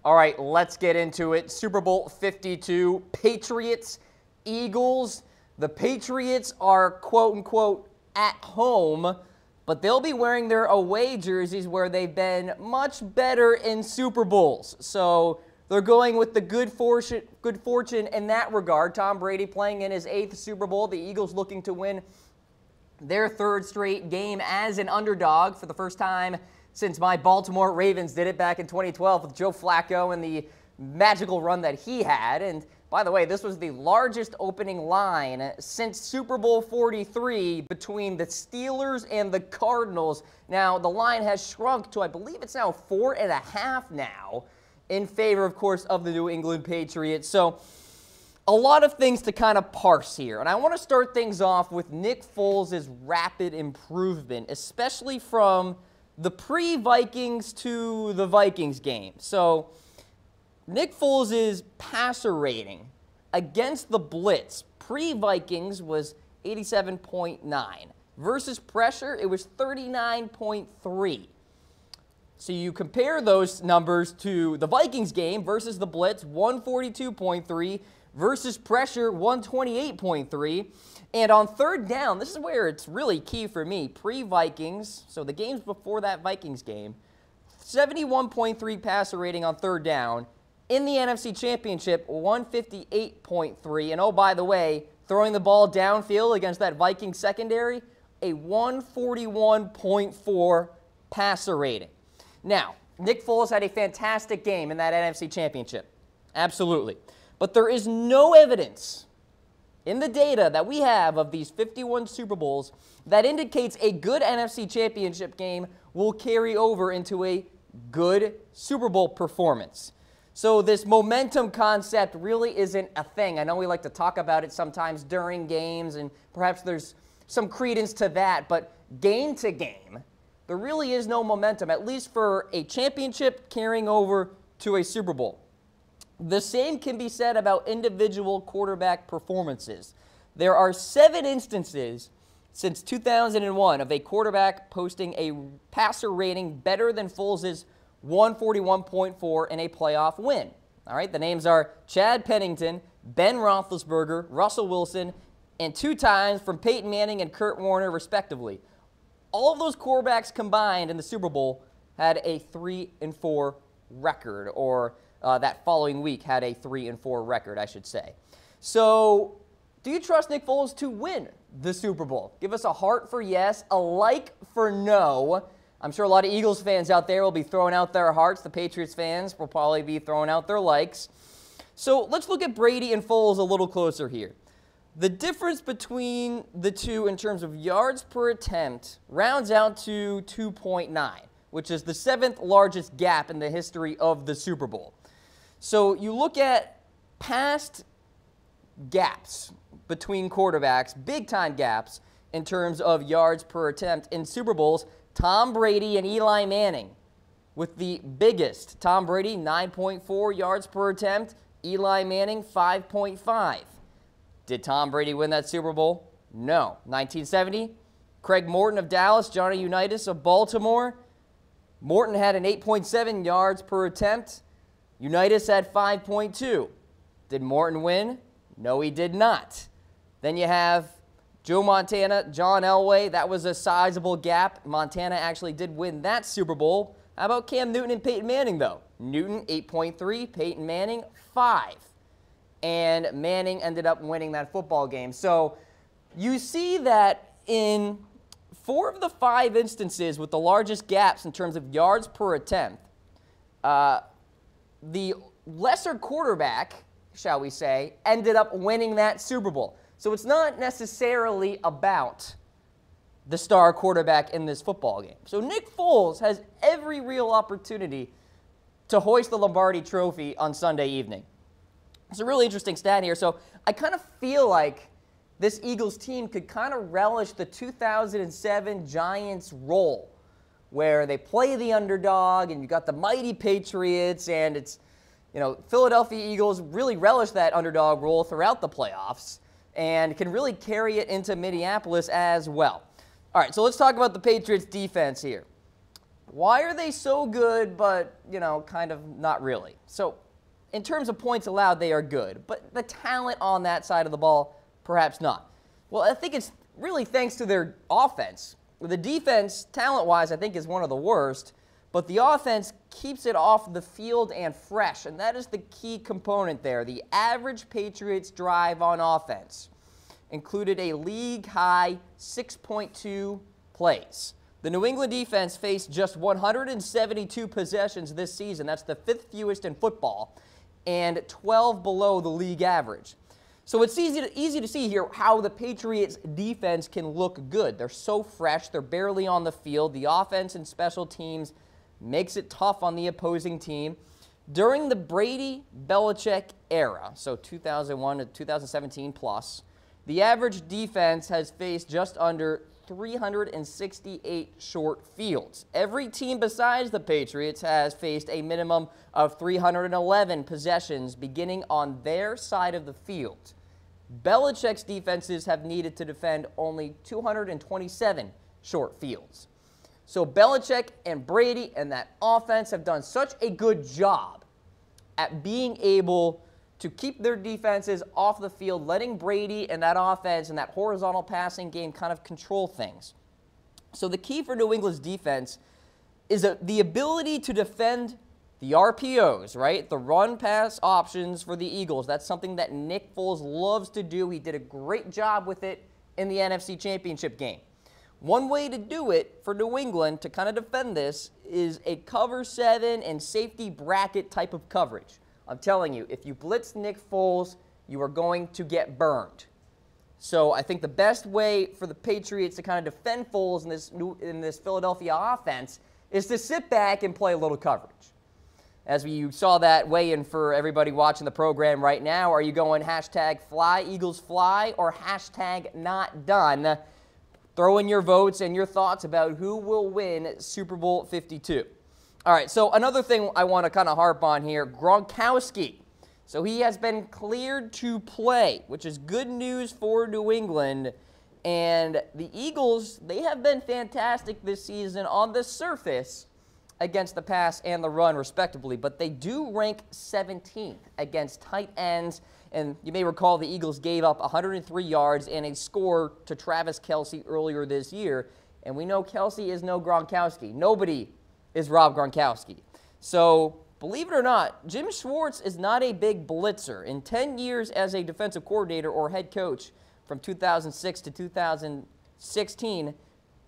All right, let's get into it. Super Bowl 52, Patriots, Eagles. The Patriots are, quote-unquote, at home, but they'll be wearing their away jerseys where they've been much better in Super Bowls. So they're going with the good fortune in that regard. Tom Brady playing in his 8th Super Bowl. The Eagles looking to win their 3rd straight game as an underdog for the first time since my Baltimore Ravens did it back in 2012 with Joe Flacco and the magical run that he had. And by the way, this was the largest opening line since Super Bowl 43 between the Steelers and the Cardinals. Now, the line has shrunk to, I believe it's now 4.5 now, in favor, of course, of the New England Patriots. So a lot of things to kind of parse here. And I want to start things off with Nick Foles' rapid improvement, especially from the pre-Vikings to the Vikings game. So Nick Foles' passer rating against the blitz pre-Vikings was 87.9. Versus pressure, it was 39.3. So you compare those numbers to the Vikings game versus the blitz, 142.3, versus pressure, 128.3. And on 3rd down, this is where it's really key for me, pre-Vikings, so the games before that Vikings game, 71.3 passer rating on 3rd down. In the NFC Championship, 158.3. And oh, by the way, throwing the ball downfield against that Vikings secondary, a 141.4 passer rating. Now, Nick Foles had a fantastic game in that NFC Championship. Absolutely. But there is no evidence in the data that we have of these 51 Super Bowls that indicates a good NFC Championship game will carry over into a good Super Bowl performance. So this momentum concept really isn't a thing. I know we like to talk about it sometimes during games, and perhaps there's some credence to that, but game to game, there really is no momentum, at least for a championship carrying over to a Super Bowl. The same can be said about individual quarterback performances. There are 7 instances since 2001 of a quarterback posting a passer rating better than Foles' 141.4 in a playoff win. All right, the names are Chad Pennington, Ben Roethlisberger, Russell Wilson, and 2 times from Peyton Manning and Kurt Warner, respectively. All of those quarterbacks combined in the Super Bowl had a 3-4 record, or that following week had a 3-4 record, I should say. So, do you trust Nick Foles to win the Super Bowl? Give us a heart for yes, a like for no. I'm sure a lot of Eagles fans out there will be throwing out their hearts. The Patriots fans will probably be throwing out their likes. So let's look at Brady and Foles a little closer here. The difference between the two in terms of yards per attempt rounds out to 2.9, which is the 7th largest gap in the history of the Super Bowl. So you look at past gaps between quarterbacks, big-time gaps in terms of yards per attempt in Super Bowls. Tom Brady and Eli Manning with the biggest. Tom Brady, 9.4 yards per attempt. Eli Manning, 5.5. Did Tom Brady win that Super Bowl? No. 1970, Craig Morton of Dallas, Johnny Unitas of Baltimore. Morton had an 8.7 yards per attempt. Unitas had 5.2. Did Morton win? No, he did not. Then you have Joe Montana, John Elway. That was a sizable gap. Montana actually did win that Super Bowl. How about Cam Newton and Peyton Manning, though? Newton, 8.3. Peyton Manning, 5. And Manning ended up winning that football game. So you see that in 4 of the 5 instances with the largest gaps in terms of yards per attempt, the lesser quarterback, shall we say, ended up winning that Super Bowl. So it's not necessarily about the star quarterback in this football game. So Nick Foles has every real opportunity to hoist the Lombardi Trophy on Sunday evening. It's a really interesting stat here. So I kind of feel like this Eagles team could kind of relish the 2007 Giants role, where they play the underdog and you got the mighty Patriots, and it's, you know, Philadelphia Eagles really relish that underdog role throughout the playoffs and can really carry it into Minneapolis as well. All right, so let's talk about the Patriots defense here. Why are they so good, but, kind of not really? So in terms of points allowed, they are good. But the talent on that side of the ball, perhaps not. Well, I think it's really thanks to their offense. The defense, talent-wise, I think is one of the worst. But the offense keeps it off the field and fresh. And that is the key component there. The average Patriots drive on offense included a league-high 6.2 plays. The New England defense faced just 172 possessions this season. That's the 5th fewest in football and 12 below the league average. So it's easy to see here how the Patriots defense can look good. They're so fresh. They're barely on the field. The offense and special teams makes it tough on the opposing team. During the Brady-Belichick era, so 2001 to 2017 plus, the average defense has faced just under 368 short fields. Every team besides the Patriots has faced a minimum of 311 possessions beginning on their side of the field. Belichick's defenses have needed to defend only 227 short fields. So Belichick and Brady and that offense have done such a good job at being able to keep their defenses off the field, letting Brady and that offense and that horizontal passing game kind of control things. So the key for New England's defense is the ability to defend the RPOs, right? The run-pass options for the Eagles. That's something that Nick Foles loves to do. He did a great job with it in the NFC Championship game. One way to do it for New England to kind of defend this is a cover 7 and safety bracket type of coverage. I'm telling you, if you blitz Nick Foles, you are going to get burned. So I think the best way for the Patriots to kind of defend Foles in this Philadelphia offense is to sit back and play a little coverage. As you saw that weigh-in for everybody watching the program right now, are you going hashtag fly, Eagles fly, or hashtag not done? Throw in your votes and your thoughts about who will win Super Bowl 52. All right, so another thing I want to kind of harp on here, Gronkowski. So he has been cleared to play, which is good news for New England. And the Eagles, they have been fantastic this season on the surface against the pass and the run, respectively. But they do rank 17th against tight ends. And you may recall the Eagles gave up 103 yards and a score to Travis Kelce earlier this year. And we know Kelce is no Gronkowski. Nobody is Rob Gronkowski. So, believe it or not, Jim Schwartz is not a big blitzer. In 10 years as a defensive coordinator or head coach from 2006 to 2016,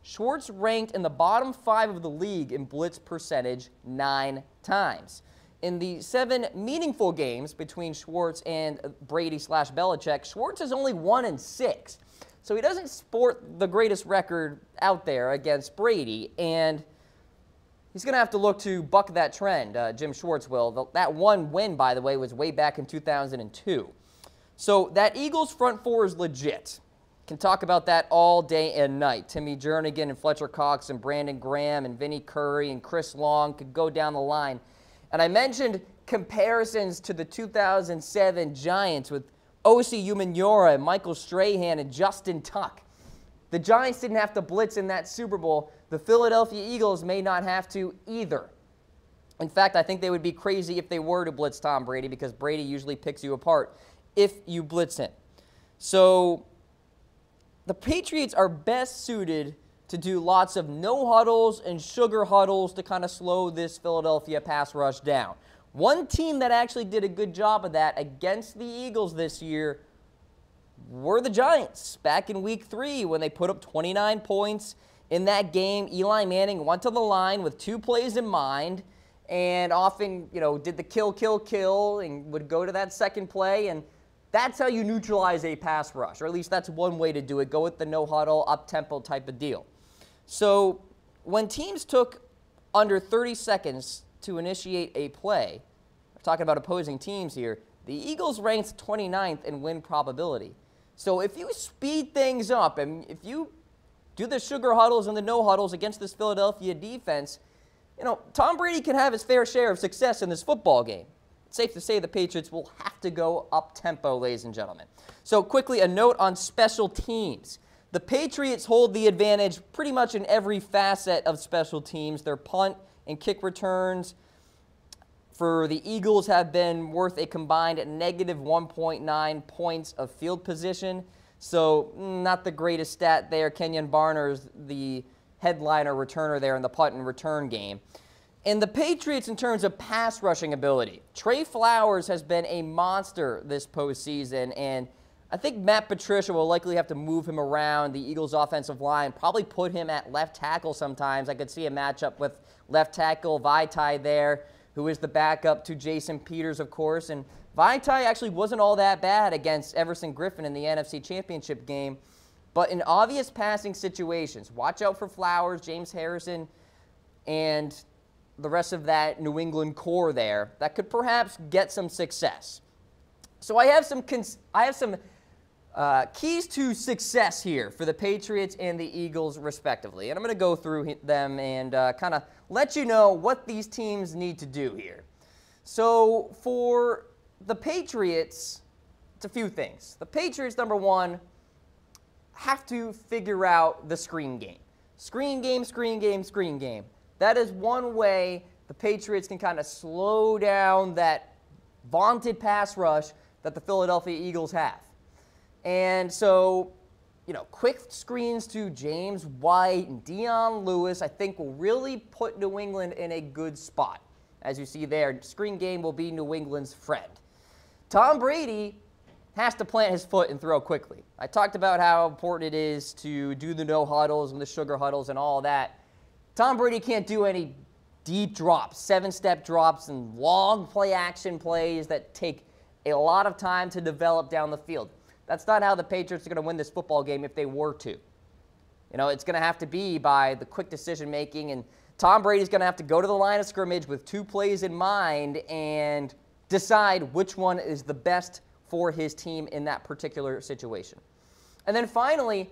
Schwartz ranked in the bottom 5 of the league in blitz percentage 9 times. In the 7 meaningful games between Schwartz and Brady/Belichick, Schwartz is only 1-6. So he doesn't sport the greatest record out there against Brady, and he's going to have to look to buck that trend, Jim Schwartz will. That one win, by the way, was way back in 2002. So that Eagles front four is legit. Can talk about that all day and night. Timmy Jernigan and Fletcher Cox and Brandon Graham and Vinnie Curry and Chris Long could go down the line. And I mentioned comparisons to the 2007 Giants with Osi Umenyiora and Michael Strahan and Justin Tuck. The Giants didn't have to blitz in that Super Bowl. The Philadelphia Eagles may not have to either. In fact, I think they would be crazy if they were to blitz Tom Brady because Brady usually picks you apart if you blitz him. So the Patriots are best suited to do lots of no huddles and sugar huddles to kind of slow this Philadelphia pass rush down. One team that actually did a good job of that against the Eagles this year were the Giants back in Week 3 when they put up 29 points in that game. Eli Manning went to the line with 2 plays in mind and often, did the kill, and would go to that second play. And that's how you neutralize a pass rush, or at least that's one way to do it. Go with the no-huddle, up-tempo type of deal. So when teams took under 30 seconds to initiate a play, we're talking about opposing teams here, the Eagles ranked 29th in win probability. So if you speed things up and if you do the sugar huddles and the no huddles against this Philadelphia defense, Tom Brady can have his fair share of success in this football game. It's safe to say the Patriots will have to go up-tempo, ladies and gentlemen. So quickly, a note on special teams. The Patriots hold the advantage pretty much in every facet of special teams. Their punt and kick returns for the Eagles have been worth a combined negative 1.9 points of field position. So not the greatest stat there. Kenyon Barner's the headliner returner there in the punt and return game. And the Patriots, in terms of pass rushing ability, Trey Flowers has been a monster this postseason, and I think Matt Patricia will likely have to move him around the Eagles' offensive line, probably put him at left tackle sometimes. I could see a matchup with left tackle Vaitai there, who is the backup to Jason Peters, of course. And Vaitai actually wasn't all that bad against Everson Griffin in the NFC Championship game. But in obvious passing situations, watch out for Flowers, James Harrison, and the rest of that New England core there that could perhaps get some success. So I have some keys to success here for the Patriots and the Eagles, respectively. And I'm going to go through them and kind of let you know what these teams need to do here. So for the Patriots, it's a few things. The Patriots, number one, have to figure out the screen game. Screen game, screen game, screen game. That is one way the Patriots can kind of slow down that vaunted pass rush that the Philadelphia Eagles have. And so, quick screens to James White and Dion Lewis, I think, will really put New England in a good spot. As you see there, screen game will be New England's friend. Tom Brady has to plant his foot and throw quickly. I talked about how important it is to do the no huddles and the sugar huddles and all that. Tom Brady can't do any deep drops, 7-step drops, and long play action plays that take a lot of time to develop down the field. That's not how the Patriots are going to win this football game if they were to. It's going to have to be by the quick decision-making, and Tom Brady's going to have to go to the line of scrimmage with 2 plays in mind and decide which one is the best for his team in that particular situation. And then finally,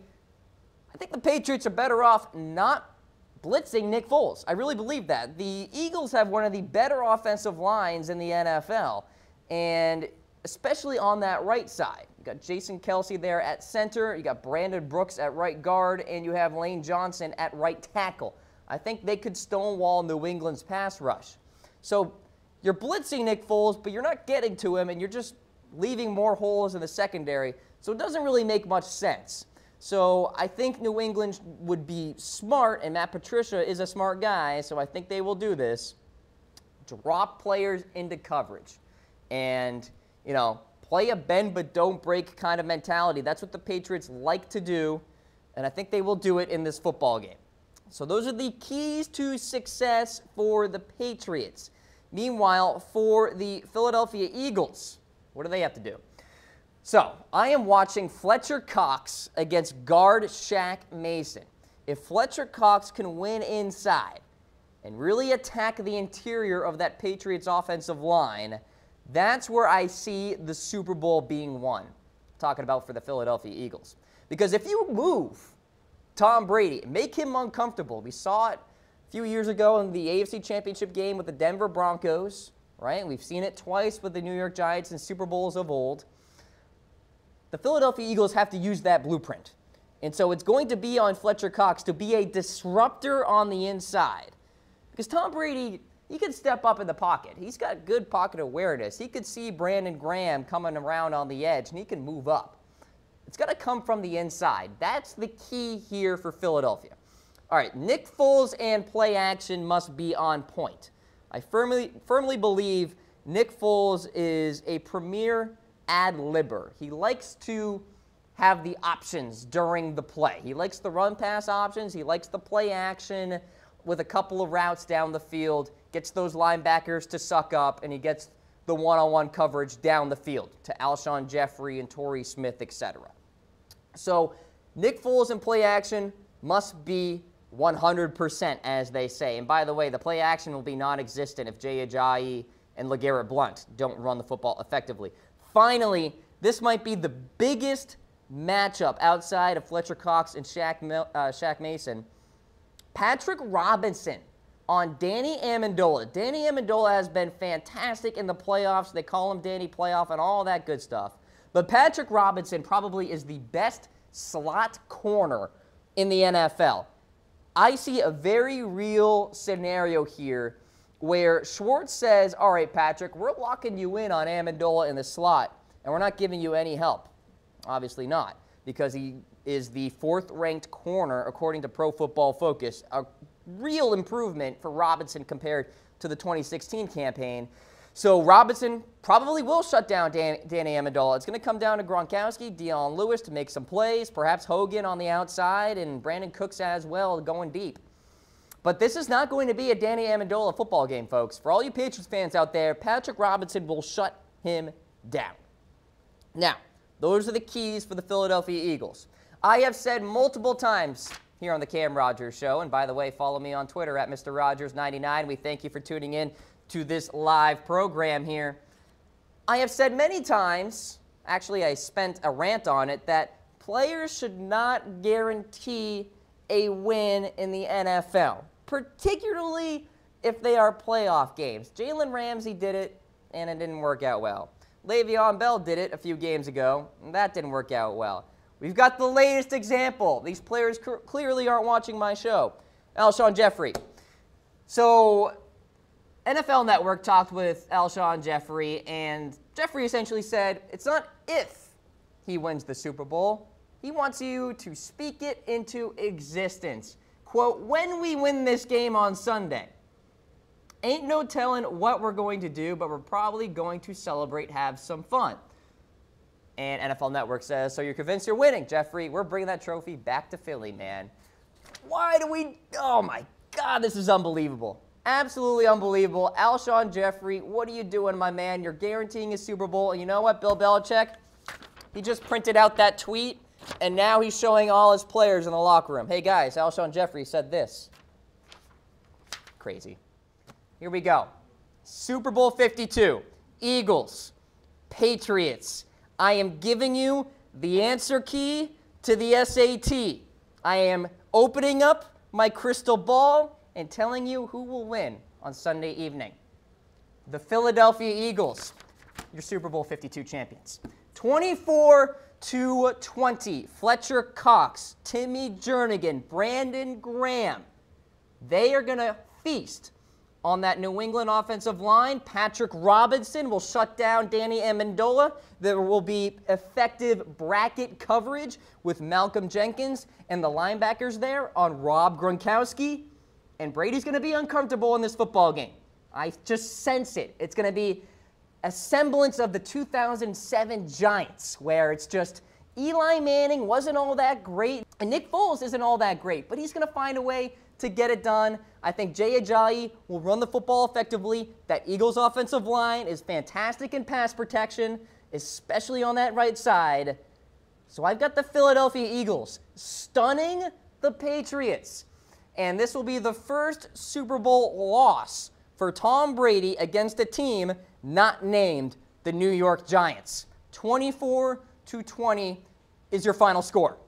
I think the Patriots are better off not blitzing Nick Foles. I really believe that. The Eagles have one of the better offensive lines in the NFL, and especially on that right side. You got Jason Kelce there at center, you got Brandon Brooks at right guard, and you have Lane Johnson at right tackle. I think they could stonewall New England's pass rush. So you're blitzing Nick Foles, but you're not getting to him, and you're just leaving more holes in the secondary. So it doesn't really make much sense. So I think New England would be smart, and Matt Patricia is a smart guy, so I think they will do this. Drop players into coverage. And, play a bend but don't break kind of mentality. That's what the Patriots like to do, and I think they will do it in this football game. So those are the keys to success for the Patriots. Meanwhile, for the Philadelphia Eagles, what do they have to do? So I am watching Fletcher Cox against guard Shaq Mason. If Fletcher Cox can win inside and really attack the interior of that Patriots offensive line, that's where I see the Super Bowl being won. Talking about for the Philadelphia Eagles. Because if you move Tom Brady, make him uncomfortable. We saw it a few years ago in the AFC Championship game with the Denver Broncos, right? We've seen it twice with the New York Giants in Super Bowls of old. The Philadelphia Eagles have to use that blueprint. And so it's going to be on Fletcher Cox to be a disruptor on the inside. Because Tom Brady, he could step up in the pocket. He's got good pocket awareness. He could see Brandon Graham coming around on the edge, and he can move up. It's got to come from the inside. That's the key here for Philadelphia. All right, Nick Foles and play action must be on point. I firmly believe Nick Foles is a premier ad-libber. He likes to have the options during the play. He likes the run-pass options. He likes the play action with a couple of routes down the field, gets those linebackers to suck up, and he gets the one-on-one coverage down the field to Alshon Jeffrey and Torrey Smith, etc. So Nick Foles in play action must be 100%, as they say. And by the way, the play action will be non-existent if Jay Ajayi and LeGarrette Blount don't run the football effectively. Finally, this might be the biggest matchup outside of Fletcher Cox and Shaq Mason. Patrick Robinson on Danny Amendola. Danny Amendola has been fantastic in the playoffs. They call him Danny Playoff and all that good stuff. But Patrick Robinson probably is the best slot corner in the NFL. I see a very real scenario here where Schwartz says, all right, Patrick, we're locking you in on Amendola in the slot, and we're not giving you any help. Obviously not, because he is the 4th-ranked corner according to Pro Football Focus. A real improvement for Robinson compared to the 2016 campaign. So Robinson probably will shut down Danny Amendola. It's going to come down to Gronkowski, Dion Lewis to make some plays, perhaps Hogan on the outside, and Brandon Cooks as well going deep. But this is not going to be a Danny Amendola football game, folks. For all you Patriots fans out there, Patrick Robinson will shut him down. Now, those are the keys for the Philadelphia Eagles. I have said multiple times here on the Cam Rogers Show, and by the way, follow me on Twitter at Mr. Rogers99. We thank you for tuning in to this live program here. I have said many times, actually I spent a rant on it, that players should not guarantee a win in the NFL, particularly if they are playoff games. Jalen Ramsey did it, and it didn't work out well. Le'Veon Bell did it a few games ago, and that didn't work out well. We've got the latest example. These players clearly aren't watching my show. Alshon Jeffrey. So NFL Network talked with Alshon Jeffrey, and Jeffrey essentially said it's not if he wins the Super Bowl. He wants you to speak it into existence. Quote, when we win this game on Sunday, ain't no telling what we're going to do, but we're probably going to celebrate, have some fun. And NFL Network says, so you're convinced you're winning, Jeffrey? We're bringing that trophy back to Philly, man. Why do we? Oh, my God, this is unbelievable. Absolutely unbelievable. Alshon Jeffrey, what are you doing, my man? You're guaranteeing a Super Bowl. And you know what, Bill Belichick? He just printed out that tweet, and now he's showing all his players in the locker room. Hey, guys, Alshon Jeffrey said this. Crazy. Here we go. Super Bowl 52. Eagles. Patriots. I am giving you the answer key to the SAT. I am opening up my crystal ball and telling you who will win on Sunday evening. The Philadelphia Eagles, your Super Bowl 52 champions. 24-20, Fletcher Cox, Timmy Jernigan, Brandon Graham. They are going to feast on that New England offensive line. Patrick Robinson will shut down Danny Amendola. There will be effective bracket coverage with Malcolm Jenkins and the linebackers there on Rob Gronkowski. And Brady's going to be uncomfortable in this football game. I just sense it. It's going to be a semblance of the 2007 Giants, where it's just Eli Manning wasn't all that great, and Nick Foles isn't all that great, but he's going to find a way to get it done. I think Jay Ajayi will run the football effectively. That Eagles offensive line is fantastic in pass protection, especially on that right side. So I've got the Philadelphia Eagles stunning the Patriots. And this will be the first Super Bowl loss for Tom Brady against a team not named the New York Giants. 24-20 is your final score.